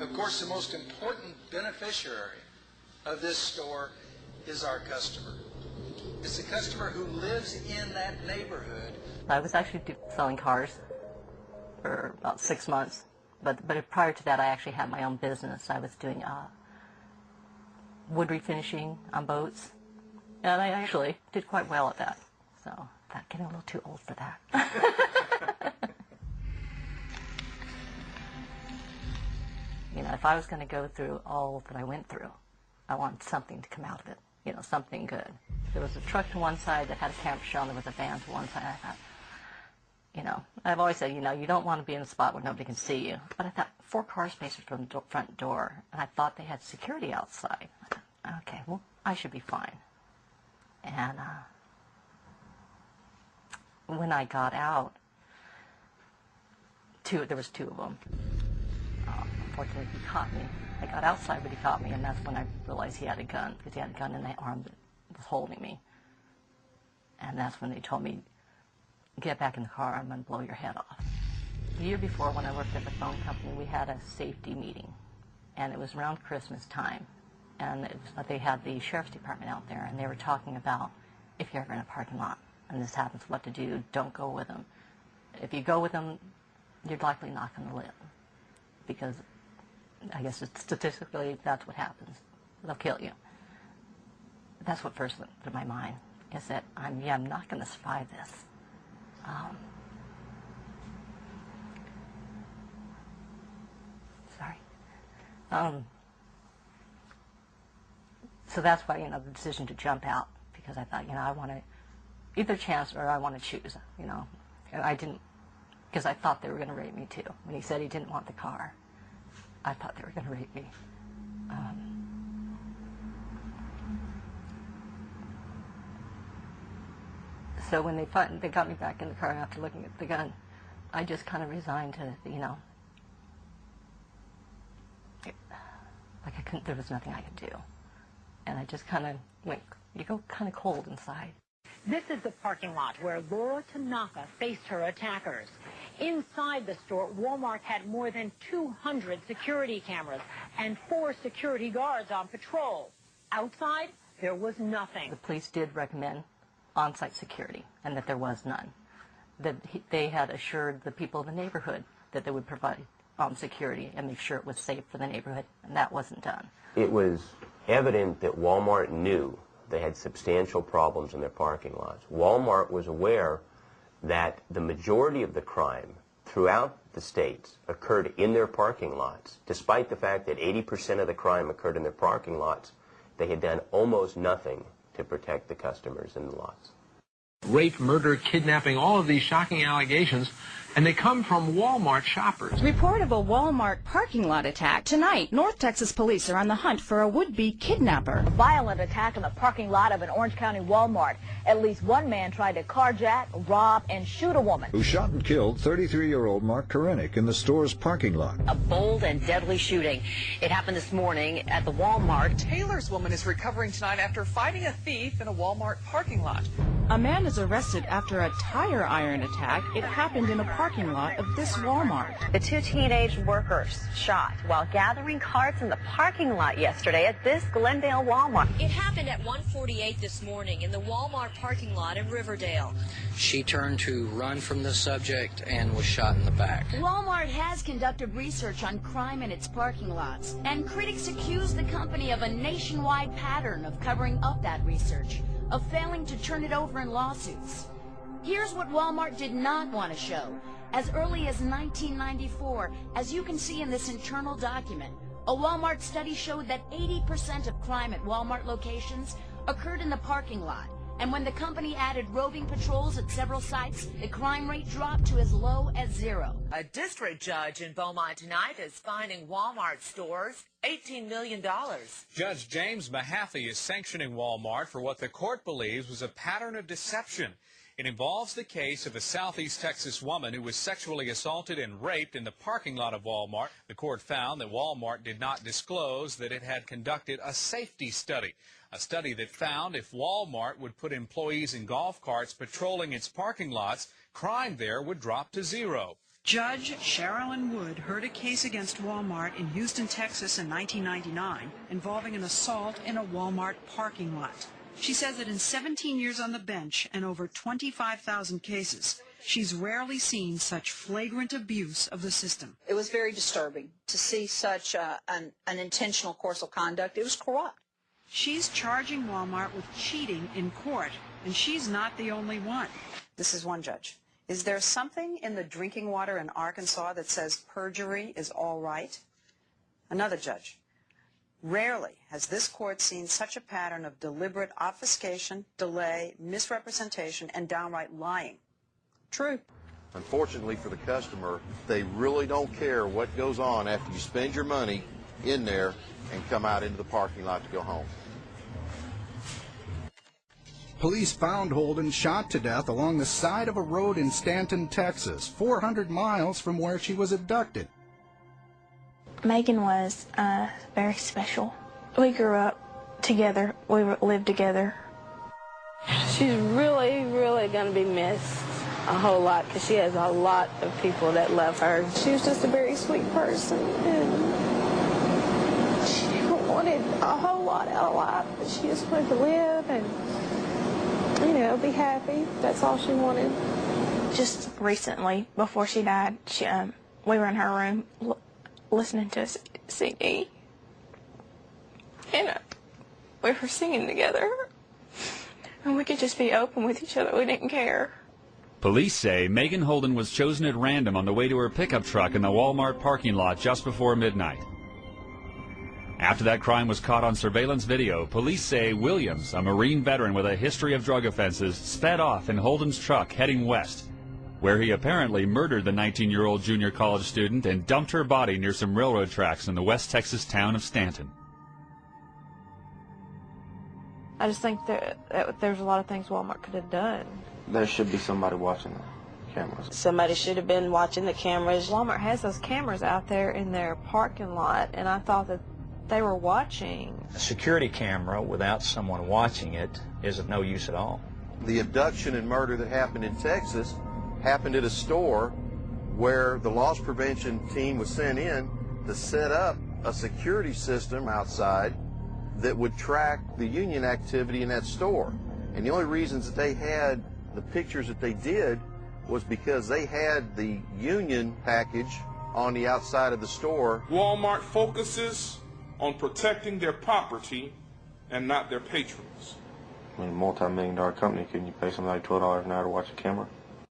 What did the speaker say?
Of course, the most important beneficiary of this store is our customer. It's the customer who lives in that neighborhood. I was actually selling cars for about 6 months, but prior to that I actually had my own business. I was doing wood refinishing on boats, and I actually did quite well at that. So I'm getting a little too old for that. You know, if I was going to go through all that I went through, I wanted something to come out of it, you know, something good. There was a truck to one side that had a camper shell, and there was a van to one side. I thought, you know, I've always said, you know, you don't want to be in a spot where nobody can see you. But I thought 4 car spaces from the front door, and I thought they had security outside. I thought, okay, well, I should be fine. And when I got out, there was 2 of them. Unfortunately, he caught me. I got outside, but he caught me, and that's when I realized he had a gun, because he had a gun in the arm that was holding me. And that's when they told me, get back in the car, I'm going to blow your head off. The year before, when I worked at the phone company, we had a safety meeting, and it was around Christmas time. And they had the sheriff's department out there, and they were talking about if you're ever in a parking lot and this happens, what to do. Don't go with them. If you go with them, you're likely not going to live, because I guess statistically that's what happens. They'll kill you. That's what first went through my mind, is that I'm not going to survive this. So that's why, you know, the decision to jump out, because I thought, you know, I want to either chance or I want to choose, you know. And I didn't, because I thought they were going to rape me too. When he said he didn't want the car, I thought they were going to rape me. So when they got me back in the car after looking at the gun, I just kind of resigned to, you know, like there was nothing I could do. And I just kind of went, you go kind of cold inside. This is the parking lot where Laura Tanaka faced her attackers. Inside the store, Walmart had more than 200 security cameras and 4 security guards on patrol. Outside, there was nothing. The police did recommend on-site security, and that there was none. That they had assured the people of the neighborhood that they would provide security and make sure it was safe for the neighborhood, and that wasn't done. It was evident that Walmart knew they had substantial problems in their parking lots. Walmart was aware that the majority of the crime throughout the states occurred in their parking lots. Despite the fact that 80% of the crime occurred in their parking lots, they had done almost nothing to protect the customers in the lots. Rape, murder, kidnapping, all of these shocking allegations, and they come from Walmart shoppers. Report of a Walmart parking lot attack. Tonight, North Texas police are on the hunt for a would-be kidnapper. A violent attack in the parking lot of an Orange County Walmart. At least one man tried to carjack, rob, and shoot a woman. Who shot and killed 33-year-old Mark Korenick in the store's parking lot. A bold and deadly shooting. It happened this morning at the Walmart. Taylor's woman is recovering tonight after fighting a thief in a Walmart parking lot. A man is arrested after a tire iron attack. It happened in a parking lot of this Walmart. The 2 teenage workers shot while gathering carts in the parking lot yesterday at this Glendale Walmart. It happened at 1:48 this morning in the Walmart parking lot in Riverdale. She turned to run from the subject and was shot in the back. Walmart has conducted research on crime in its parking lots, and critics accuse the company of a nationwide pattern of covering up that research, of failing to turn it over in lawsuits. Here's what Walmart did not want to show. As early as 1994, as you can see in this internal document, a Walmart study showed that 80% of crime at Walmart locations occurred in the parking lot. And when the company added roving patrols at several sites, the crime rate dropped to as low as 0. A district judge in Beaumont tonight is fining Walmart stores $18 million. Judge James Mahaffey is sanctioning Walmart for what the court believes was a pattern of deception. It involves the case of a Southeast Texas woman who was sexually assaulted and raped in the parking lot of Walmart. The court found that Walmart did not disclose that it had conducted a safety study, a study that found if Walmart would put employees in golf carts patrolling its parking lots, crime there would drop to 0. Judge Sherilyn Wood heard a case against Walmart in Houston, Texas in 1999 involving an assault in a Walmart parking lot. She says that in 17 years on the bench and over 25,000 cases, she's rarely seen such flagrant abuse of the system. It was very disturbing to see such an intentional course of conduct. It was corrupt. She's charging Walmart with cheating in court, and she's not the only one. This is one judge. Is there something in the drinking water in Arkansas that says perjury is all right? Another judge. Rarely has this court seen such a pattern of deliberate obfuscation, delay, misrepresentation, and downright lying. True. Unfortunately for the customer, they really don't care what goes on after you spend your money in there and come out into the parking lot to go home. Police found Holden shot to death along the side of a road in Stanton, Texas, 400 miles from where she was abducted. Megan was very special. We grew up together. We lived together. She's really, really going to be missed a whole lot because she has a lot of people that love her. She was just a very sweet person, and she wanted a whole lot out of life, but she just wanted to live and, you know, be happy. That's all she wanted. Just recently, before she died, we were in her room listening to a CD, and we were singing together, and we could just be open with each other. We didn't care. Police say Megan Holden was chosen at random on the way to her pickup truck in the Walmart parking lot just before midnight. After that crime was caught on surveillance video, police say Williams, a Marine veteran with a history of drug offenses, sped off in Holden's truck heading west, where he apparently murdered the 19-year-old junior college student and dumped her body near some railroad tracks in the West Texas town of Stanton. I just think that there's a lot of things Walmart could have done. There should be somebody watching the cameras. Somebody should have been watching the cameras. Walmart has those cameras out there in their parking lot, and I thought that they were watching. A security camera without someone watching it is of no use at all. The abduction and murder that happened in Texas happened at a store where the loss prevention team was sent in to set up a security system outside that would track the union activity in that store. And the only reasons that they had the pictures that they did was because they had the union package on the outside of the store. Walmart focuses on protecting their property and not their patrons. I mean, a multi-million-dollar company, couldn't you pay somebody $12 an hour to watch a camera?